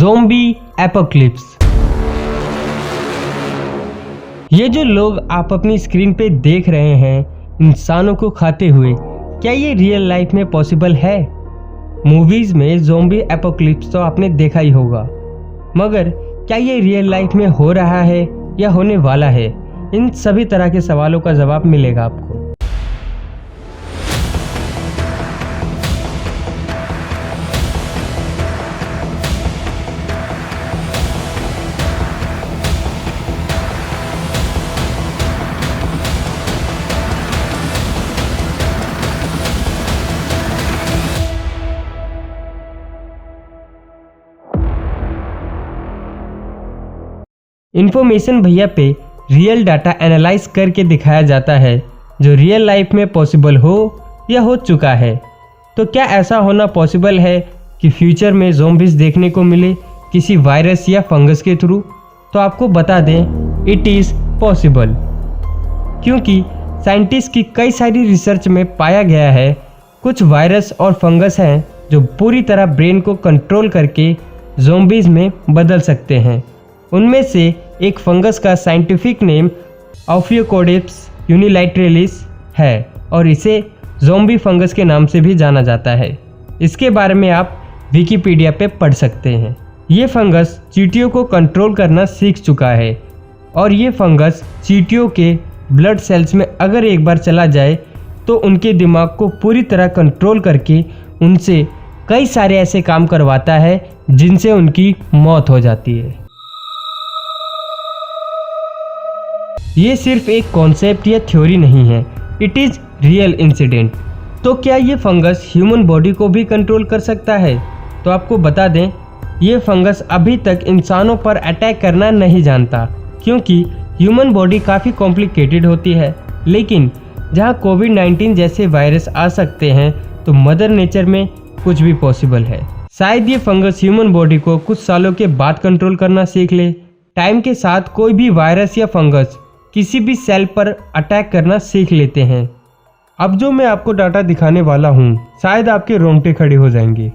Zombie apocalypse. ये जो लोग आप अपनी स्क्रीन पे देख रहे हैं इंसानों को खाते हुए, क्या ये रियल लाइफ में पॉसिबल है? मूवीज में ज़ोंबी एपोकलिप्स तो आपने देखा ही होगा, मगर क्या ये रियल लाइफ में हो रहा है या होने वाला है? इन सभी तरह के सवालों का जवाब मिलेगा आपको। इन्फॉर्मेशन भैया पे रियल डाटा एनालाइज करके दिखाया जाता है जो रियल लाइफ में पॉसिबल हो या हो चुका है। तो क्या ऐसा होना पॉसिबल है कि फ्यूचर में ज़ोंबीज देखने को मिले किसी वायरस या फंगस के थ्रू? तो आपको बता दें, इट इज़ पॉसिबल, क्योंकि साइंटिस्ट की कई सारी रिसर्च में पाया गया है कुछ वायरस और फंगस हैं जो पूरी तरह ब्रेन को कंट्रोल करके ज़ोंबीज में बदल सकते हैं। उनमें से एक फंगस का साइंटिफिक नेम ऑफियोकोडेप्स यूनिलैटरलिस है और इसे ज़ोंबी फंगस के नाम से भी जाना जाता है। इसके बारे में आप विकिपीडिया पे पढ़ सकते हैं। ये फंगस चींटियों को कंट्रोल करना सीख चुका है और ये फंगस चींटियों के ब्लड सेल्स में अगर एक बार चला जाए तो उनके दिमाग को पूरी तरह कंट्रोल करके उनसे कई सारे ऐसे काम करवाता है जिनसे उनकी मौत हो जाती है। ये सिर्फ एक कॉन्सेप्ट या थ्योरी नहीं है, इट इज़ रियल इंसिडेंट। तो क्या ये फंगस ह्यूमन बॉडी को भी कंट्रोल कर सकता है? तो आपको बता दें, ये फंगस अभी तक इंसानों पर अटैक करना नहीं जानता, क्योंकि ह्यूमन बॉडी काफ़ी कॉम्प्लिकेटेड होती है। लेकिन जहाँ कोविड-19 जैसे वायरस आ सकते हैं तो मदर नेचर में कुछ भी पॉसिबल है। शायद ये फंगस ह्यूमन बॉडी को कुछ सालों के बाद कंट्रोल करना सीख ले। टाइम के साथ कोई भी वायरस या फंगस किसी भी सेल पर अटैक करना सीख लेते हैं। अब जो मैं आपको डाटा दिखाने वाला हूँ, शायद आपके रोंगटे खड़े हो जाएंगे।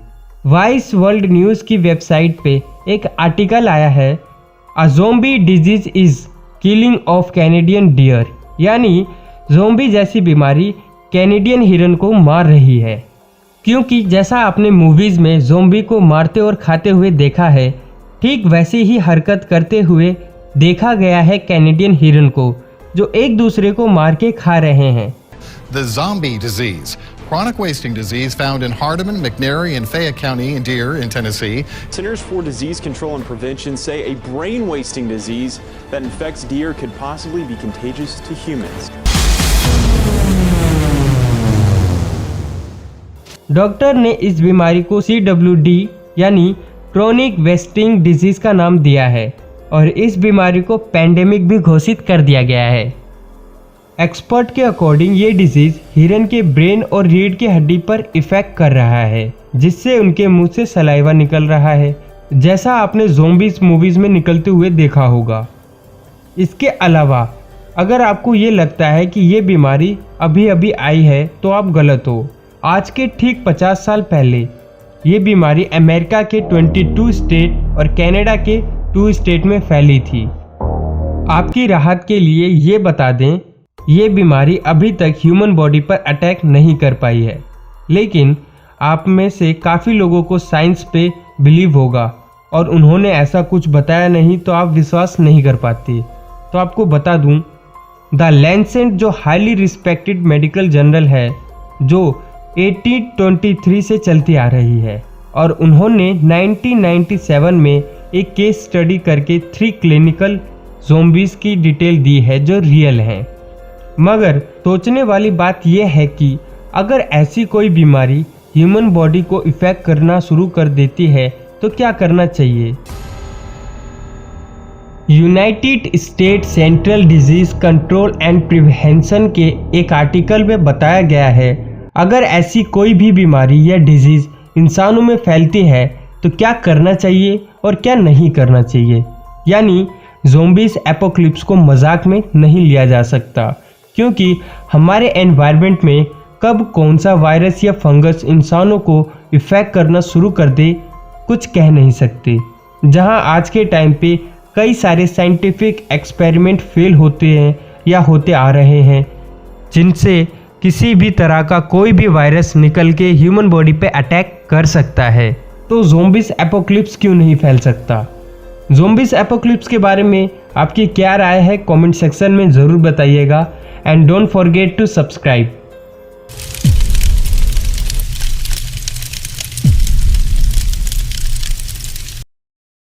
वाइस वर्ल्ड न्यूज़ की वेबसाइट पे एक आर्टिकल आया है, a zombie disease is killing off Canadian deer, यानी ज़ोंबी जैसी बीमारी कैनेडियन हिरन को मार रही है। क्योंकि जैसा आपने मूवीज़ में ज़ोंबी को मारते और खाते हुए देखा है, ठीक वैसी ही हरकत करते हुए देखा गया है कैनेडियन हिरन को, जो एक दूसरे को मार के खा रहे हैं। The zombie disease, chronic wasting disease found in Hardeman, McNairy, and Fayette County in Deer in Tennessee. Centers for Disease Control and Prevention say a brain wasting disease that infects deer could possibly be contagious to humans. Doctor ने इस बीमारी को CWD यानी chronic wasting disease का नाम दिया है और इस बीमारी को पैंडेमिक भी घोषित कर दिया गया है। एक्सपर्ट के अकॉर्डिंग ये डिजीज हिरन के ब्रेन और रीढ़ की हड्डी पर इफेक्ट कर रहा है, जिससे उनके मुंह से सलाइवा निकल रहा है, जैसा आपने ज़ोंबीज मूवीज में निकलते हुए देखा होगा। इसके अलावा अगर आपको ये लगता है कि ये बीमारी अभी अभी आई है तो आप गलत हो। आज के ठीक 50 साल पहले ये बीमारी अमेरिका के 22 स्टेट और कनाडा के 2 स्टेट में फैली थी। आपकी राहत के लिए ये बता दें, ये बीमारी अभी तक ह्यूमन बॉडी पर अटैक नहीं कर पाई है, लेकिन आप में से काफ़ी लोगों को साइंस पे बिलीव होगा और उन्होंने ऐसा कुछ बताया नहीं तो आप विश्वास नहीं कर पाते। तो आपको बता दूं, द लैंसेट जो हाईली रिस्पेक्टेड मेडिकल जर्नल है, जो 1823 से चलती आ रही है, और उन्होंने 1997 में एक केस स्टडी करके 3 क्लिनिकल ज़ोंबीज की डिटेल दी है जो रियल हैं। मगर सोचने वाली बात यह है कि अगर ऐसी कोई बीमारी ह्यूमन बॉडी को इफेक्ट करना शुरू कर देती है तो क्या करना चाहिए? United state central disease control and prevention के एक आर्टिकल में बताया गया है, अगर ऐसी कोई भी बीमारी या डिजीज इंसानों में फैलती है तो क्या करना चाहिए और क्या नहीं करना चाहिए। यानी ज़ोंबीज एपोकलिप्स को मजाक में नहीं लिया जा सकता, क्योंकि हमारे एनवायरनमेंट में कब कौन सा वायरस या फंगस इंसानों को इफेक्ट करना शुरू कर दे कुछ कह नहीं सकते। जहां आज के टाइम पे कई सारे साइंटिफिक एक्सपेरिमेंट फेल होते हैं या होते आ रहे हैं, जिनसे किसी भी तरह का कोई भी वायरस निकल के ह्यूमन बॉडी पे अटैक कर सकता है। तो ज़ोंबिस एपोक्लिप्स क्यों नहीं फैल सकता? ज़ोंबिस एपोक्लिप्स के बारे में आपकी क्या राय है कमेंट सेक्शन में ज़रूर बताइएगा and don't forget to subscribe.